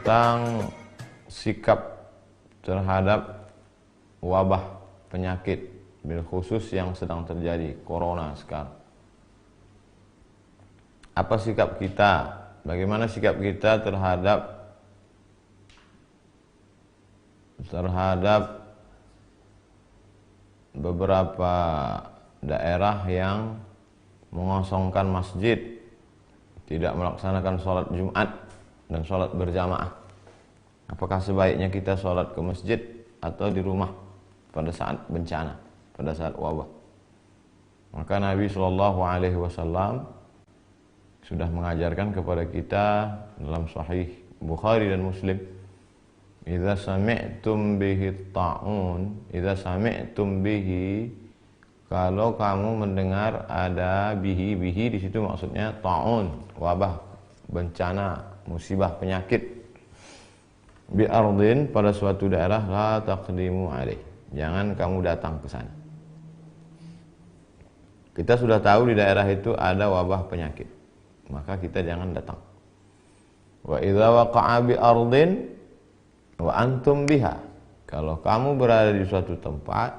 tentang sikap terhadap wabah penyakit, bil khusus yang sedang terjadi, corona sekarang. Apa sikap kita? Bagaimana sikap kita terhadap beberapa daerah yang mengosongkan masjid, tidak melaksanakan sholat Jumat dan sholat berjamaah? Apakah sebaiknya kita sholat ke masjid atau di rumah pada saat bencana, pada saat wabah? Maka Nabi SAW sudah mengajarkan kepada kita dalam Sahih Bukhari dan Muslim, idza sami'tum bihi ta'un, idza sami'tum bihi, kalau kamu mendengar ada bihi di situ maksudnya ta'un, wabah, bencana, musibah, penyakit, bi ardin, pada suatu daerah, la taqdimu alaih, jangan kamu datang ke sana. Kita sudah tahu di daerah itu ada wabah penyakit, maka kita jangan datang. Wa idza waqa'a bi ardin wa antum biha, kalau kamu berada di suatu tempat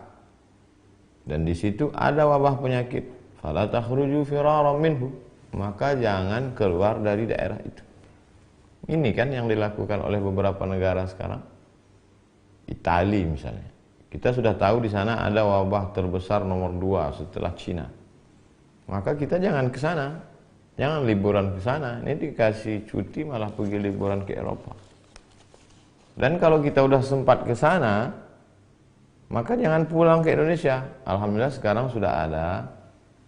dan di situ ada wabah penyakit, fala takhruju firaran minhu, maka jangan keluar dari daerah itu. Ini kan yang dilakukan oleh beberapa negara sekarang. Italia misalnya, kita sudah tahu di sana ada wabah terbesar nomor 2 setelah Cina, maka kita jangan ke sana, jangan liburan ke sana. Ini dikasih cuti malah pergi liburan ke Eropa. Dan kalau kita udah sempat ke sana, maka jangan pulang ke Indonesia. Alhamdulillah sekarang sudah ada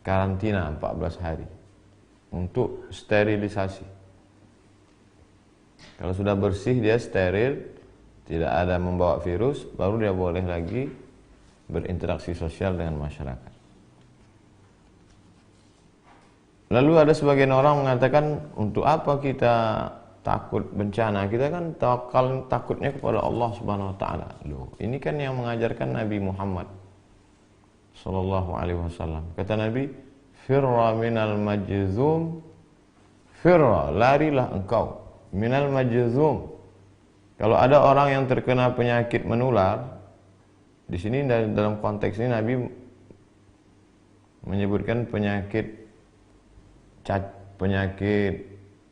karantina 14 hari untuk sterilisasi. Kalau sudah bersih, dia steril, tidak ada membawa virus, baru dia boleh lagi berinteraksi sosial dengan masyarakat. Lalu ada sebagian orang mengatakan, untuk apa kita takut bencana? Kita kan takutnya kepada Allah Subhanahu wa taala. Loh, ini kan yang mengajarkan Nabi Muhammad sallallahu alaihi wasallam. Kata Nabi, firra minal majzum, firra, larilah engkau, minal majzum. Kalau ada orang yang terkena penyakit menular, di sini dalam konteks ini Nabi menyebutkan penyakit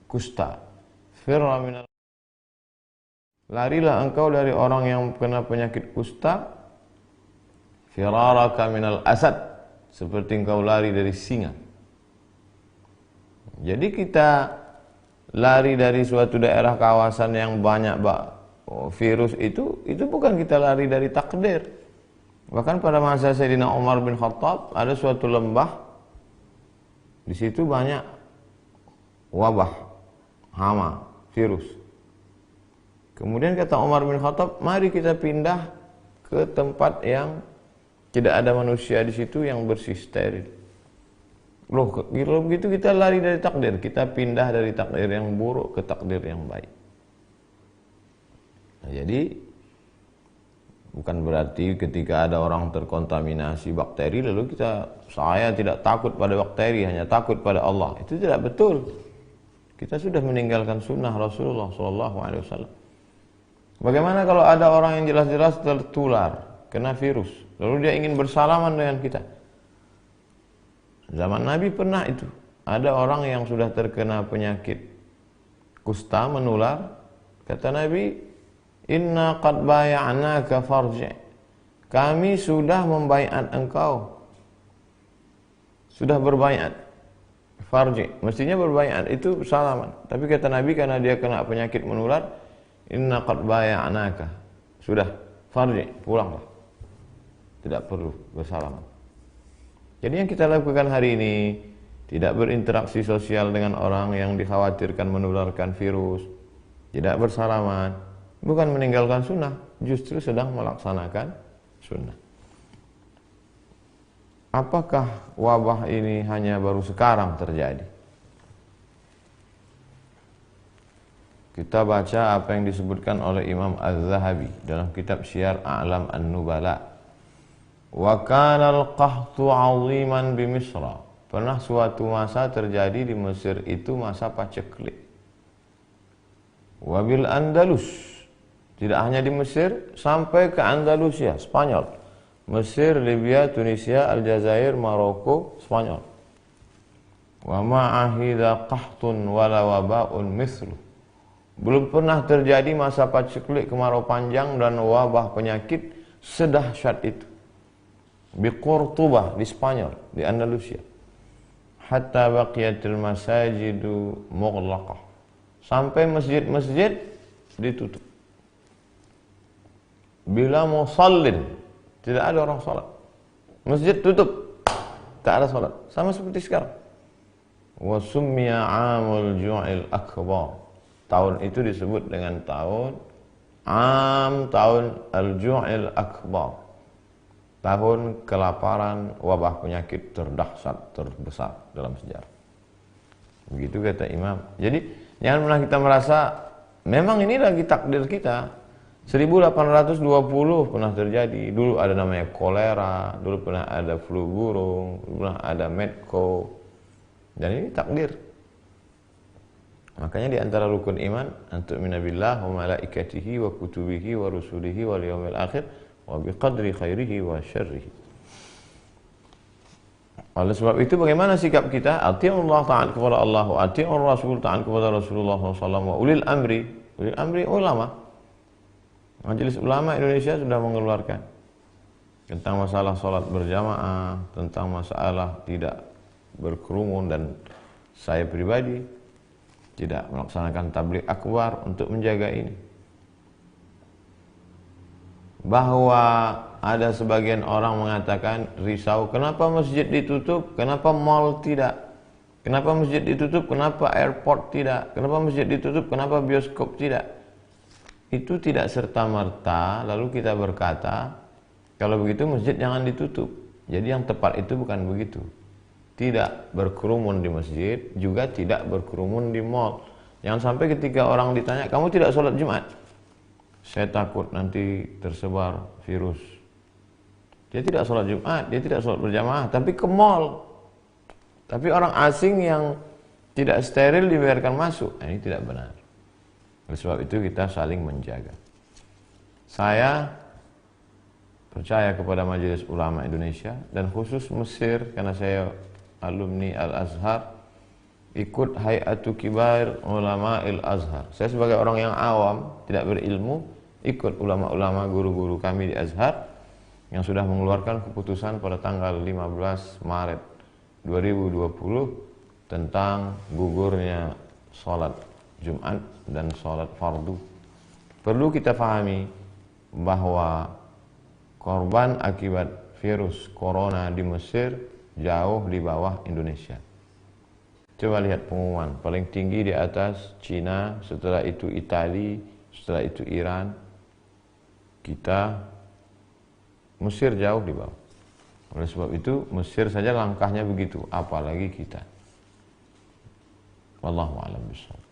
kusta. Firra minal, larilah engkau dari orang yang kena penyakit kusta, firaraka minal asad, seperti engkau lari dari singa. Jadi kita lari dari suatu daerah kawasan yang banyak virus itu bukan kita lari dari takdir. Bahkan pada masa Sayyidina Umar bin Khattab ada suatu lembah, di situ banyak wabah, hama, virus. Kemudian kata Umar bin Khattab, mari kita pindah ke tempat yang tidak ada manusia di situ, yang bersih, steril. Loh, kalau begitu kita lari dari takdir, kita pindah dari takdir yang buruk ke takdir yang baik. Nah, jadi bukan berarti ketika ada orang terkontaminasi bakteri lalu saya tidak takut pada bakteri, hanya takut pada Allah. Itu tidak betul. Kita sudah meninggalkan sunnah Rasulullah SAW. Bagaimana kalau ada orang yang jelas-jelas tertular, kena virus, lalu dia ingin bersalaman dengan kita? Zaman Nabi pernah itu. Ada orang yang sudah terkena penyakit kusta menular. Kata Nabi, inna qad bay'anaka farji'. Kami sudah membaiat engkau. Sudah berbaiat. Farji, mestinya berbaiat itu salaman. Tapi kata Nabi, karena dia kena penyakit menular, inna qad bay'anaka. Sudah, farji, pulanglah. Tidak perlu bersalaman. Jadi yang kita lakukan hari ini, tidak berinteraksi sosial dengan orang yang dikhawatirkan menularkan virus, tidak bersalaman, bukan meninggalkan sunnah, justru sedang melaksanakan sunnah. Apakah wabah ini hanya baru sekarang terjadi? Kita baca apa yang disebutkan oleh Imam Az-Zahabi dalam kitab Syiar A'lam An-Nubala. Wa kana al-qahtu 'aziman bi Misra. Pernah suatu masa terjadi di Mesir itu masa paceklik. wabil Andalus. Tidak hanya di Mesir, sampai ke Andalusia, Spanyol. Mesir, Libya, Tunisia, Aljazair, Maroko, Spanyol. Wa ma'ahida qahtun wala waba'un mithlu. Belum pernah terjadi masa paceklik, kemarau panjang dan wabah penyakit sedahsyat itu. Bi Qurtubah di Spanyol, di Andalusia. Hatta baqiyatil masajidu mughlaqah. Sampai masjid-masjid ditutup. Bila musallin, tidak ada orang salat. Masjid tutup, tak ada salat. Sama seperti sekarang. Wa summiya 'amul ju'il akbar. Tahun itu disebut dengan tahun al-ju'il akbar. Tahun kelaparan, wabah penyakit terdahsyat, terbesar dalam sejarah. Begitu kata Imam. Jadi jangan pernah kita merasa memang ini lagi takdir kita. 1820 pernah terjadi. Dulu ada namanya kolera, dulu pernah ada flu burung, dulu pernah ada medco. Dan ini takdir. Makanya di antara rukun iman, antu'mina billah wa malaikatihi wa kutubihi wa rusulihi wal yawmil akhir wa biqadri khairihi wa syarrihi. Oleh sebab itu bagaimana sikap kita? Ati'ullah, ta'at kepada Allah, wa ati'ur Rasul, ta'at kepada Rasulullah SAW, wa ulil amri. Ulil amri ulama. Majelis Ulama Indonesia sudah mengeluarkan tentang masalah sholat berjamaah, tentang masalah tidak berkerumun, dan saya pribadi tidak melaksanakan tabligh akbar untuk menjaga ini. Bahwa ada sebagian orang mengatakan risau, kenapa masjid ditutup, kenapa mall tidak, kenapa masjid ditutup, kenapa airport tidak, kenapa masjid ditutup, kenapa bioskop tidak. Itu tidak serta-merta lalu kita berkata, kalau begitu masjid jangan ditutup. Jadi yang tepat itu bukan begitu. Tidak berkerumun di masjid, juga tidak berkerumun di mall. Jangan sampai ketika orang ditanya, kamu tidak sholat Jumat? Saya takut nanti tersebar virus. Dia tidak sholat Jumat, dia tidak sholat berjamaah, tapi ke mall. Tapi orang asing yang tidak steril dibiarkan masuk. Nah, ini tidak benar. Oleh sebab itu kita saling menjaga. Saya percaya kepada Majelis Ulama Indonesia dan khusus Mesir, karena saya alumni Al-Azhar, ikut Hay'atu Kibar Ulama Al-Azhar. Saya sebagai orang yang awam, tidak berilmu, ikut ulama-ulama guru-guru kami di Azhar yang sudah mengeluarkan keputusan pada tanggal 15 Maret 2020 tentang gugurnya sholat Jumat dan sholat fardu. Perlu kita pahami bahwa korban akibat virus corona di Mesir jauh di bawah Indonesia. Coba lihat pengumuman, paling tinggi di atas Cina, setelah itu Italia, setelah itu Iran. Kita, Mesir jauh di bawah. Oleh sebab itu Mesir saja langkahnya begitu, apalagi kita. Wallahu a'lam bishawab.